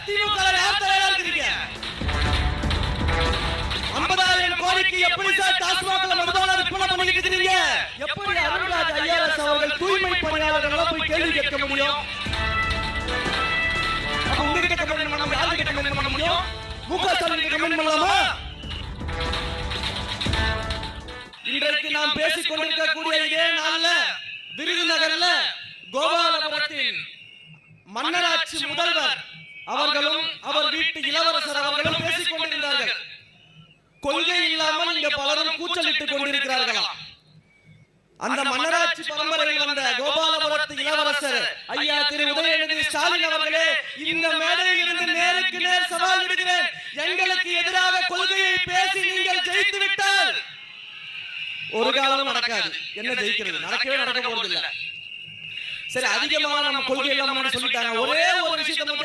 திமுக யார் தலைவரா இருக்கீங்க? 50,000 கோடிக்கு எப்படி சார் டாஸ்மாக்ல மதுபானம் விற்பனை பண்ணிட்டு இருக்கீங்க? எப்படி அருண்ராஜ் ஐஆர்எஸ் அவர்கள் தூய்மை பணியாளர்களை போய் கேள்வி கேட்க முடியும்? அப்ப உங்ககிட்ட கமெண்ட் பண்ணாம யாருக்கு கமெண்ட் பண்ண முடியும்? முக ஸ்டாலினுக்கு கமெண்ட் பண்ணலாமா? இன்றைக்கு நாம் பேசிக் கொண்டிருக்கக்கூடிய இதே நாள்ல விருதுநகர்ல கோபாலபுரத்தின் மன்னராட்சி முதல்வர் அவர்களும் அவர் வீட்டு இளவரசர் அவர்களும் பேசிக் கொண்டிருந்தார்கள். கொள்கை இல்லாமல் இங்க பலரும் கூச்சலிட்டுக் கொண்டிருக்கிறார்களா? அந்த மன்னராட்சி பரம்பரையில் வந்த கோபாலபுரத்து இளவரசர் ஐயா திரு உதயநிதி ஸ்டாலின் அவர்களே, இந்த மேடையில் இருந்து நேருக்கு நேர் சவால் விடுகிறேன். எங்களுக்கு எதிராக கொள்கையை பேசி நீங்கள் ஜெயித்து விட்டால் ஒரு காலம் நடக்காது. என்ன ஜெயிக்கிறது? நடக்கவே நடக்க போறது இல்ல. சரி, அதிகமா நம்ம கொள்கை எல்லாம் சொல்லிட்டாங்க. ஒரே ஒரு விஷயத்தை